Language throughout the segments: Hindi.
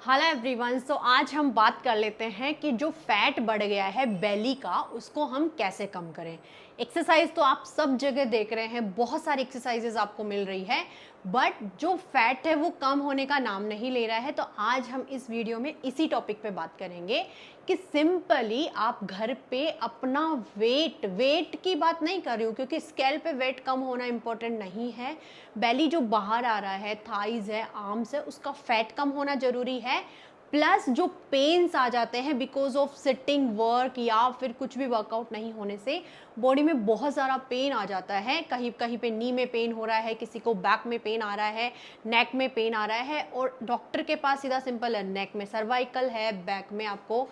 Hello everyone. सो आज हम बात कर लेते हैं कि जो फैट बढ़ गया है बेली का उसको हम कैसे कम करें। एक्सरसाइज तो आप सब जगह देख रहे हैं, बहुत सारी एक्सरसाइजेज आपको मिल रही है, बट जो फैट है वो कम होने का नाम नहीं ले रहा है। तो आज हम इस वीडियो में इसी टॉपिक पे बात करेंगे कि सिंपली आप घर पे अपना वेट की बात नहीं कर रही हूँ, क्योंकि स्केल पे वेट कम होना इंपॉर्टेंट नहीं है। बेली जो बाहर आ रहा है, थाइज है, आर्म्स है, उसका फैट कम होना जरूरी है। प्लस जो पेन्स आ जाते हैं बिकॉज ऑफ सिटिंग वर्क या फिर कुछ भी वर्कआउट नहीं होने से बॉडी में बहुत सारा पेन आ जाता है। कहीं कहीं पे नी में पेन हो रहा है, किसी को बैक में पेन आ रहा है, नेक में पेन आ रहा है, और डॉक्टर के पास सीधा सिंपल है, नेक में सर्वाइकल है, बैक में आपको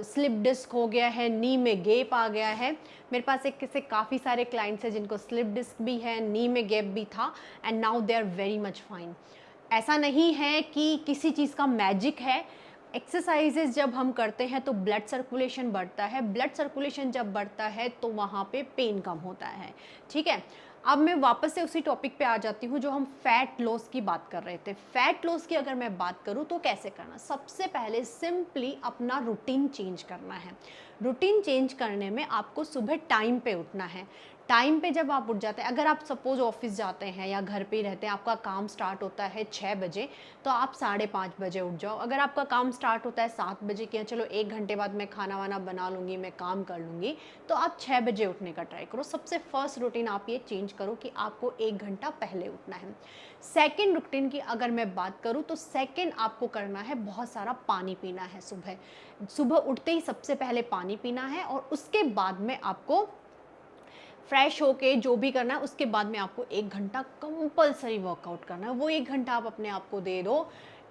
स्लिप डिस्क हो गया है, नी में गेप आ गया है। मेरे पास एक से काफ़ी सारे क्लाइंट्स हैं जिनको स्लिप डिस्क भी है, नी में गेप भी था, and now they are very much fine. ऐसा नहीं है कि किसी चीज़ का मैजिक है। एक्सरसाइजेज जब हम करते हैं तो ब्लड सर्कुलेशन बढ़ता है, ब्लड सर्कुलेशन जब बढ़ता है तो वहाँ पे पेन कम होता है। ठीक है, अब मैं वापस से उसी टॉपिक पे आ जाती हूँ जो हम फैट लॉस की बात कर रहे थे। फैट लॉस की अगर मैं बात करूँ तो कैसे करना, सबसे पहले सिंपली अपना रूटीन चेंज करना है। रूटीन चेंज करने में आपको सुबह टाइम पे उठना है। टाइम पे जब आप उठ जाते हैं, अगर आप सपोज ऑफिस जाते हैं या घर पे ही रहते हैं, आपका काम स्टार्ट होता है 6 बजे, तो आप 5:30 बजे उठ जाओ। अगर आपका काम स्टार्ट होता है 7 बजे कि चलो 1 घंटे बाद मैं खाना वाना बना लूँगी, मैं काम कर लूँगी, तो आप 6 बजे उठने का ट्राई करो। सबसे फर्स्ट रूटीन आप ये चेंज करो कि आपको 1 घंटा पहले उठना है। सेकेंड रूटीन की अगर मैं बात करूँ तो सेकेंड आपको करना है, बहुत सारा पानी पीना है। सुबह सुबह उठते ही सबसे पहले पानी पीना है, और उसके बाद में आपको फ्रेश होके जो भी करना है उसके बाद में आपको 1 घंटा कंपलसरी वर्कआउट करना है। वो 1 घंटा आप अपने आप को दे दो।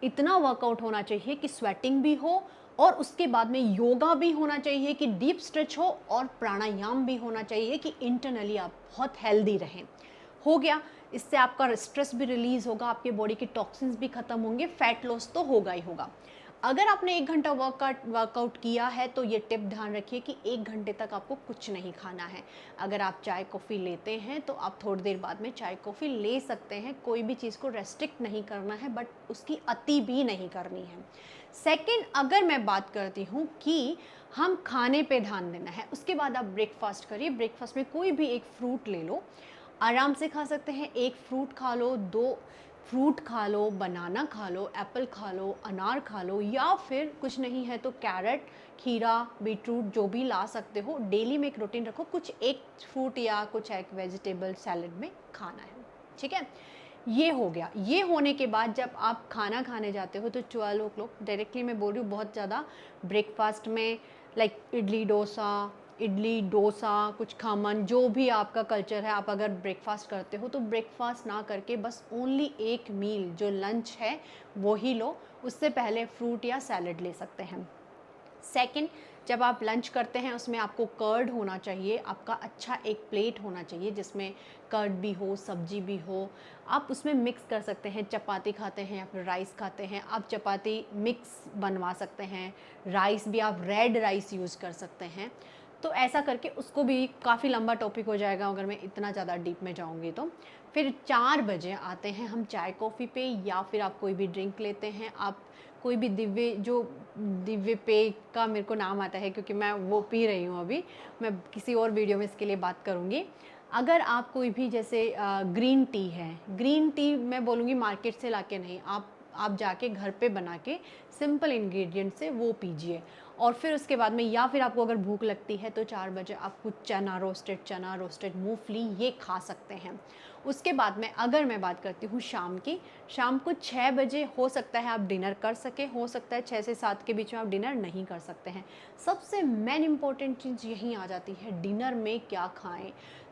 इतना वर्कआउट होना चाहिए कि स्वेटिंग भी हो, और उसके बाद में योगा भी होना चाहिए कि डीप स्ट्रेच हो, और प्राणायाम भी होना चाहिए कि इंटरनली आप बहुत हेल्दी रहें। हो गया, इससे आपका स्ट्रेस भी रिलीज होगा, आपके बॉडी के टॉक्सिन्स भी खत्म होंगे, फैट लॉस तो होगा ही होगा। अगर आपने 1 घंटा वर्कआउट किया है तो ये टिप ध्यान रखिए कि 1 घंटे तक आपको कुछ नहीं खाना है। अगर आप चाय कॉफ़ी लेते हैं तो आप थोड़ी देर बाद में चाय कॉफ़ी ले सकते हैं, कोई भी चीज़ को रेस्ट्रिक्ट नहीं करना है, बट उसकी अति भी नहीं करनी है। सेकंड, अगर मैं बात करती हूँ कि हम खाने पे ध्यान देना है, उसके बाद आप ब्रेकफास्ट करिए। ब्रेकफास्ट में कोई भी एक फ्रूट ले लो, आराम से खा सकते हैं। एक फ्रूट खा लो, दो फ्रूट खा लो, बनाना खा लो, एप्पल खा लो, अनार खा लो, या फिर कुछ नहीं है तो कैरेट, खीरा, बीटरूट जो भी ला सकते हो। डेली में एक रूटीन रखो, कुछ एक फ्रूट या कुछ एक वेजिटेबल सैलेड में खाना है। ठीक है, ये हो गया। ये होने के बाद जब आप खाना खाने जाते हो तो 12 o'clock, डायरेक्टली मैं बोल रही हूँ, बहुत ज़्यादा ब्रेकफास्ट में लाइक इडली डोसा, कुछ खमन, जो भी आपका कल्चर है, आप अगर ब्रेकफास्ट करते हो तो ब्रेकफास्ट ना करके बस ओनली एक मील जो लंच है वो ही लो। उससे पहले फ्रूट या सैलेड ले सकते हैं। सेकंड, जब आप लंच करते हैं उसमें आपको कर्ड होना चाहिए, आपका अच्छा एक प्लेट होना चाहिए जिसमें कर्ड भी हो, सब्जी भी हो। आप उसमें मिक्स कर सकते हैं, चपाती खाते हैं या फिर राइस खाते हैं, आप चपाती मिक्स बनवा सकते हैं। राइस भी आप रेड राइस यूज़ कर सकते हैं। तो ऐसा करके उसको भी, काफ़ी लंबा टॉपिक हो जाएगा अगर मैं इतना ज़्यादा डीप में जाऊँगी तो। फिर 4 बजे आते हैं हम चाय कॉफ़ी पे, या फिर आप कोई भी ड्रिंक लेते हैं। आप कोई भी दिव्य पेय का मेरे को नाम आता है क्योंकि मैं वो पी रही हूँ अभी, मैं किसी और वीडियो में इसके लिए बात करूँगी। अगर आप कोई भी जैसे ग्रीन टी है, ग्रीन टी मैं बोलूँगी मार्केट से लाके नहीं, आप जाके घर पे बना के सिंपल इंग्रेडिएंट से वो पीजिए। और फिर उसके बाद में, या फिर आपको अगर भूख लगती है तो 4 बजे आप कुछ चना, रोस्टेड मूंगफली, ये खा सकते हैं। उसके बाद में अगर मैं बात करती हूँ शाम की, शाम को 6 बजे हो सकता है आप डिनर कर सके, हो सकता है 6 से 7 के बीच में आप डिनर नहीं कर सकते हैं। सबसे मेन इंपॉर्टेंट चीज़ यहीं आ जाती है, डिनर में क्या खाएं।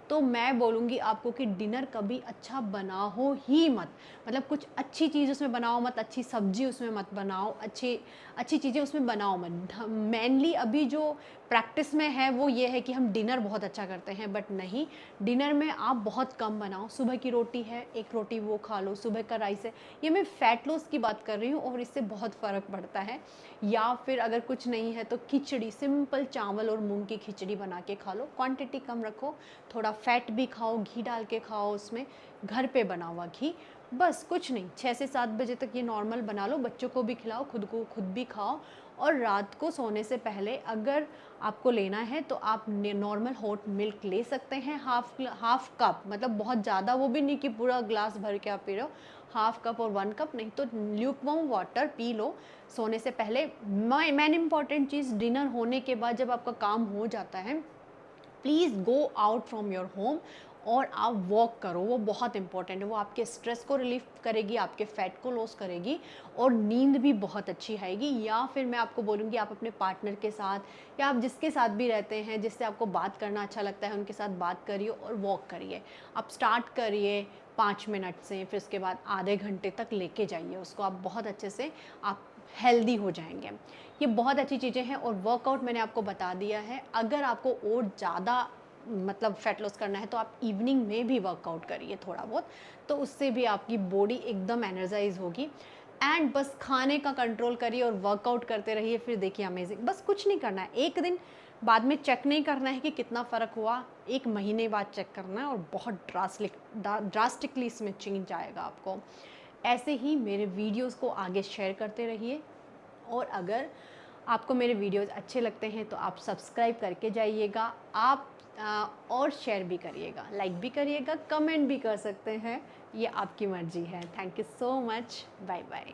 तो मैं बोलूँगी आपको कि डिनर कभी अच्छा बनाओ ही मत, मतलब कुछ अच्छी चीज़ उसमें बनाओ मत, अच्छी सब्जी उसमें मत बनाओ, अच्छी अच्छी चीज़ें उसमें बनाओ मत। मेनली अभी जो प्रैक्टिस में है वो ये है कि हम डिनर बहुत अच्छा करते हैं, बट नहीं, डिनर में आप बहुत कम बनाओ। सुबह की रोटी है, एक रोटी वो खा लो, सुबह का राइस है। ये मैं फैट लॉस की बात कर रही हूँ और इससे बहुत फ़र्क पड़ता है। या फिर अगर कुछ नहीं है तो खिचड़ी, सिंपल चावल और मूंग की खिचड़ी बना के खा लो, क्वांटिटी कम रखो, थोड़ा फैट भी खाओ, घी डाल के खाओ, उसमें घर पे बना हुआ घी। बस कुछ नहीं, 6 से 7 बजे तक ये नॉर्मल बना लो, बच्चों को भी खिलाओ, खुद भी खाओ। और रात को सोने से पहले अगर आपको लेना है तो आप नॉर्मल हॉट मिल्क ले सकते हैं, हाफ कप, मतलब बहुत ज़्यादा वो भी नहीं कि पूरा ग्लास भर के आप पी रहे हो, हाफ कप और 1 कप, नहीं तो ल्यूकवार्म वाटर पी लो सोने से पहले। मेन इंपॉर्टेंट चीज़, डिनर होने के बाद जब आपका काम हो जाता है, please go out from your home और आप वॉक करो, वो बहुत इंपॉर्टेंट है। वो आपके स्ट्रेस को रिलीफ करेगी, आपके फैट को लॉस करेगी और नींद भी बहुत अच्छी आएगी। या फिर मैं आपको बोलूँगी आप अपने पार्टनर के साथ या आप जिसके साथ भी रहते हैं, जिससे आपको बात करना अच्छा लगता है, उनके साथ बात करिए और वॉक करिए। आप स्टार्ट करिए 5 मिनट से, फिर उसके बाद आधे घंटे तक लेके जाइए उसको, आप बहुत अच्छे से आप हेल्दी हो जाएंगे। ये बहुत अच्छी चीज़ें हैं। और वर्कआउट मैंने आपको बता दिया है। अगर आपको और ज़्यादा मतलब फैट लॉस करना है तो आप इवनिंग में भी वर्कआउट करिए थोड़ा बहुत, तो उससे भी आपकी बॉडी एकदम एनर्जाइज होगी। एंड बस खाने का कंट्रोल करिए और वर्कआउट करते रहिए, फिर देखिए अमेजिंग। बस कुछ नहीं करना है, एक दिन बाद में चेक नहीं करना है कि कितना फ़र्क हुआ, 1 महीने बाद चेक करना है और बहुत ड्रास्टिकली इसमें चेंज आएगा आपको। ऐसे ही मेरे वीडियोस को आगे शेयर करते रहिए। और अगर आपको मेरे वीडियोस अच्छे लगते हैं तो आप सब्सक्राइब करके जाइएगा, आप और शेयर भी करिएगा, लाइक भी करिएगा, कमेंट भी कर सकते हैं, ये आपकी मर्जी है। Thank you so much, bye bye.